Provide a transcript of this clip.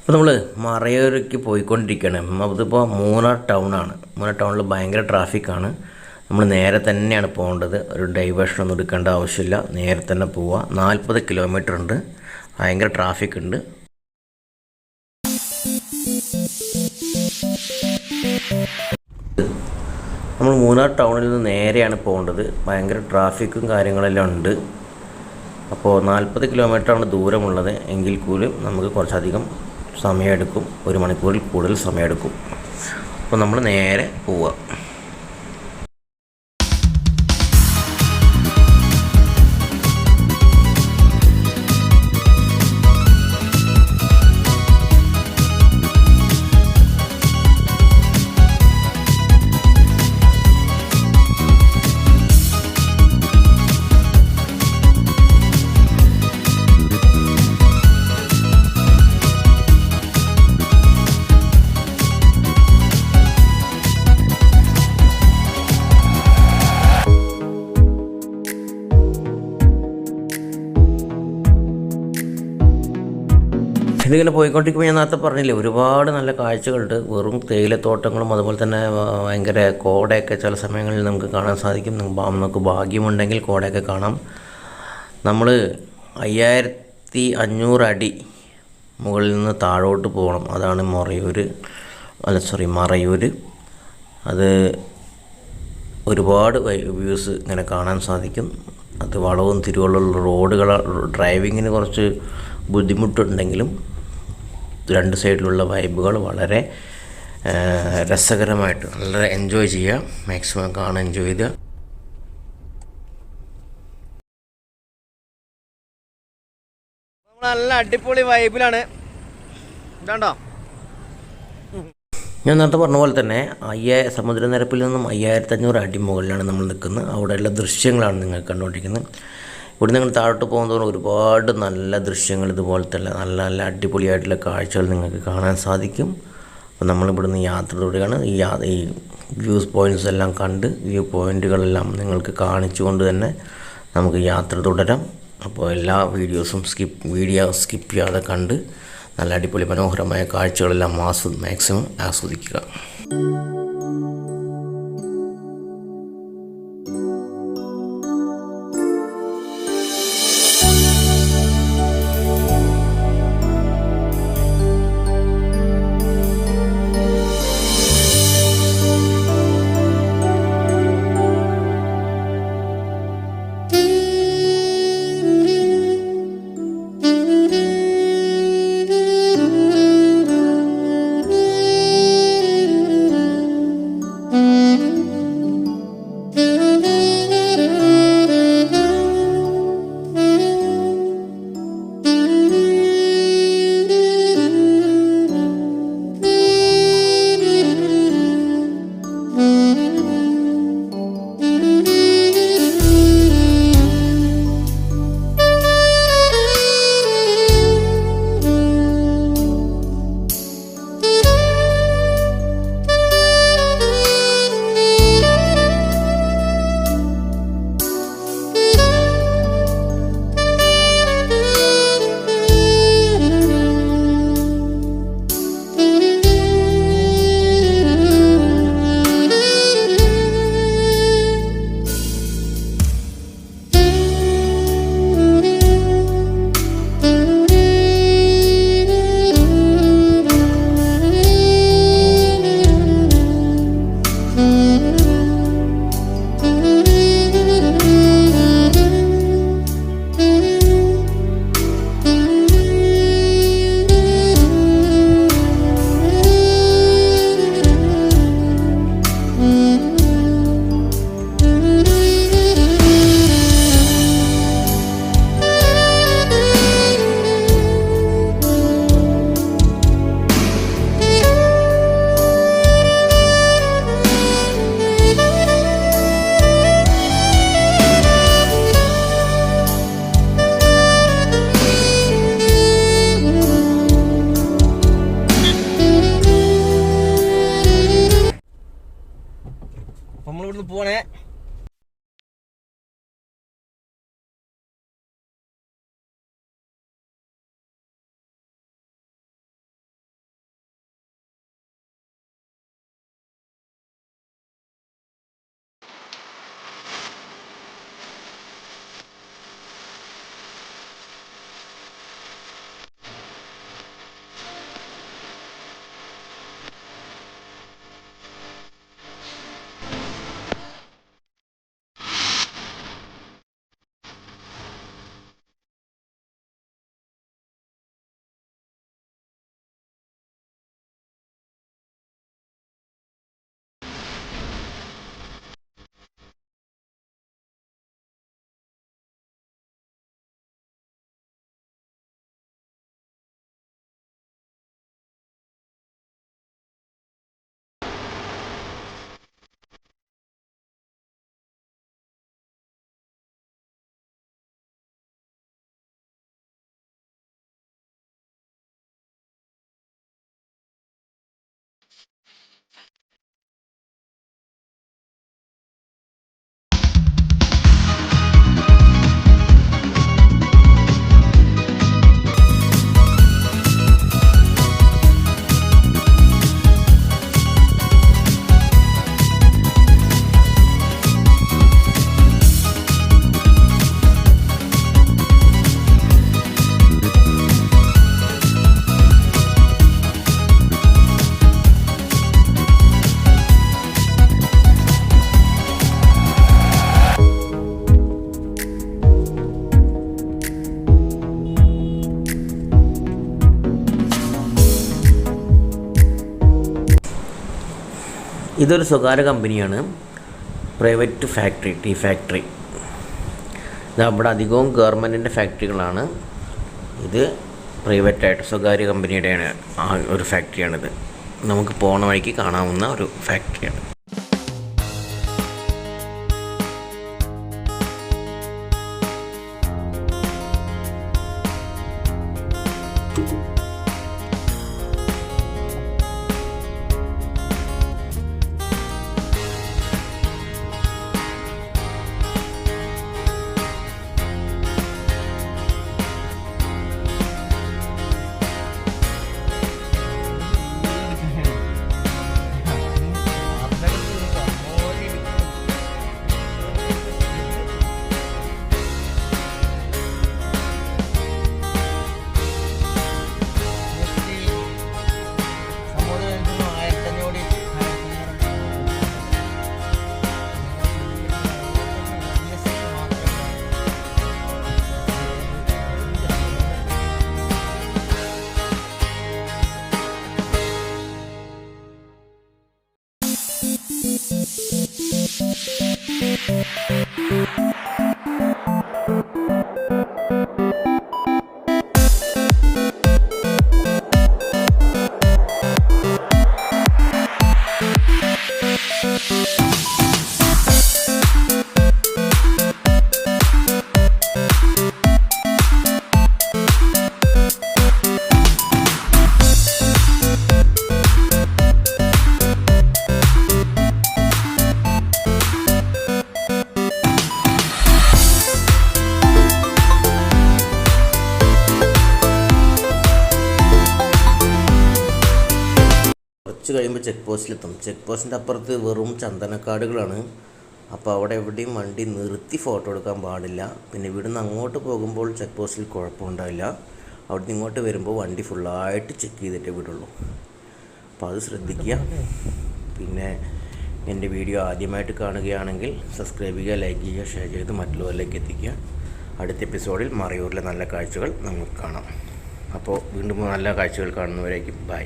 അപ്പോൾ നമ്മൾ മറയൂർക്ക് പോയിക്കൊണ്ടിരിക്കുകയാണ്. അതിപ്പോൾ മൂന്നാർ ടൗണാണ്. മൂന്നാർ ടൗണിൽ ഭയങ്കര ട്രാഫിക്കാണ്. നമ്മൾ നേരെ തന്നെയാണ് പോകേണ്ടത്. ഒരു ഡൈവേഷനൊന്നും എടുക്കേണ്ട ആവശ്യമില്ല. നേരെ തന്നെ പോവുക. 40 കിലോമീറ്റർ ഉണ്ട്. ഭയങ്കര ട്രാഫിക് ഉണ്ട്. നമ്മൾ മൂന്നാർ ടൗണിൽ നിന്ന് നേരെയാണ് പോകേണ്ടത്. ഭയങ്കര ട്രാഫിക്കും കാര്യങ്ങളെല്ലാം ഉണ്ട്. അപ്പോൾ 40 കിലോമീറ്ററാണ് ദൂരമുള്ളത്. എങ്കിൽ പോലും നമുക്ക് കുറച്ചധികം സമയമെടുക്കും. 1 മണിക്കൂറിൽ കൂടുതൽ സമയമെടുക്കും. അപ്പോൾ നമ്മൾ നേരെ പോവുക. ഇതിങ്ങനെ പോയിക്കൊണ്ടിരിക്കുമ്പോൾ ഞാൻ നേരത്തെ പറഞ്ഞില്ലേ, ഒരുപാട് നല്ല കാഴ്ചകളുണ്ട്. വെറും തേയിലത്തോട്ടങ്ങളും അതുപോലെ തന്നെ ഭയങ്കര കോടയൊക്കെ ചില സമയങ്ങളിൽ നമുക്ക് കാണാൻ സാധിക്കും. നമുക്ക് ഭാഗ്യമുണ്ടെങ്കിൽ കോടയൊക്കെ കാണാം. നമ്മൾ 5500 അടി മുകളിൽ നിന്ന് താഴോട്ട് പോകണം. അതാണ് മറയൂർ. അത് ഒരുപാട് വ്യൂസ് ഇങ്ങനെ കാണാൻ സാധിക്കും. അത് വളവും തിരിവുള്ള റോഡുകൾ, ഡ്രൈവിങ്ങിന് കുറച്ച് ബുദ്ധിമുട്ടുണ്ടെങ്കിലും 2 സൈഡിലുള്ള വൈബുകൾ വളരെ രസകരമായിട്ട് വളരെ എൻജോയ് ചെയ്യുക. മാക്സിമം കാണാൻ എൻജോയ് ചെയ്യുക. നല്ല അടിപൊളി വൈബിലാണ്. ഇതാണ്ടോ, ഞാൻ നേരത്തെ പറഞ്ഞ പോലെ തന്നെ സമുദ്രനിരപ്പിൽ നിന്നും 5500 അടി മുകളിലാണ് നമ്മൾ നിൽക്കുന്നത്. അവിടെയുള്ള ദൃശ്യങ്ങളാണ് നിങ്ങൾ കണ്ടുകൊണ്ടിരിക്കുന്നത്. ഇവിടെ നിങ്ങൾ താഴോട്ട് പോകുന്നതോടെ ഒരുപാട് നല്ല ദൃശ്യങ്ങൾ, ഇതുപോലത്തെ നല്ല നല്ല അടിപൊളിയായിട്ടുള്ള കാഴ്ചകൾ നിങ്ങൾക്ക് കാണാൻ സാധിക്കും. അപ്പോൾ നമ്മളിവിടുന്ന് യാത്ര തുടരുകയാണ്. ഈ വ്യൂസ് പോയിൻറ്റ്സ് എല്ലാം കണ്ട് വ്യൂ പോയിൻറ്റുകളെല്ലാം നിങ്ങൾക്ക് കാണിച്ചുകൊണ്ട് തന്നെ നമുക്ക് യാത്ര തുടരാം. അപ്പോൾ എല്ലാ വീഡിയോ സ്കിപ്പ് ചെയ്യാതെ കണ്ട് നല്ല അടിപൊളി മനോഹരമായ കാഴ്ചകളെല്ലാം മാക്സിമം ആസ്വദിക്കുക. നമ്മളിവിടുന്ന് പോണേ. ഇതൊരു സ്വകാര്യ കമ്പനിയാണ്, പ്രൈവറ്റ് ഫാക്ടറി, ടീ ഫാക്ടറി. ഇത് അവിടെ അധികവും ഗവൺമെൻറ്റിൻ്റെ ഫാക്ടറികളാണ്. ഇത് പ്രൈവറ്റായിട്ട് സ്വകാര്യ കമ്പനിയുടെയാണ് ഒരു ഫാക്ടറിയാണിത്. നമുക്ക് പോണ വഴിക്ക് കാണാവുന്ന ഒരു ഫാക്ടറിയാണ്. കുറച്ച് കഴിയുമ്പോൾ ചെക്ക് പോസ്റ്റിലെത്തും. ചെക്ക് പോസ്റ്റിൻ്റെ അപ്പുറത്ത് വെറും ചന്ദനക്കാടുകളാണ്. അപ്പോൾ അവിടെ എവിടെയും വണ്ടി നിർത്തി ഫോട്ടോ എടുക്കാൻ പാടില്ല. പിന്നെ ഇവിടുന്ന് അങ്ങോട്ട് പോകുമ്പോൾ ചെക്ക് പോസ്റ്റിൽ കുഴപ്പമുണ്ടാവില്ല. അവിടെ നിന്ന് ഇങ്ങോട്ട് വരുമ്പോൾ വണ്ടി ഫുള്ളായിട്ട് ചെക്ക് ചെയ്തിട്ടേ വിടുള്ളൂ. അപ്പോൾ അത് ശ്രദ്ധിക്കുക. പിന്നെ എൻ്റെ വീഡിയോ ആദ്യമായിട്ട് കാണുകയാണെങ്കിൽ സബ്സ്ക്രൈബ് ചെയ്യുക, ലൈക്ക് ചെയ്യുക, ഷെയർ ചെയ്ത് മറ്റുള്ളവരിലേക്ക് എത്തിക്കുക. അടുത്ത എപ്പിസോഡിൽ മറയൂരിലെ നല്ല കാഴ്ചകൾ നമുക്ക് കാണാം. അപ്പോൾ വീണ്ടും നല്ല കാഴ്ചകൾ കാണുന്നവരേക്കും ബൈ.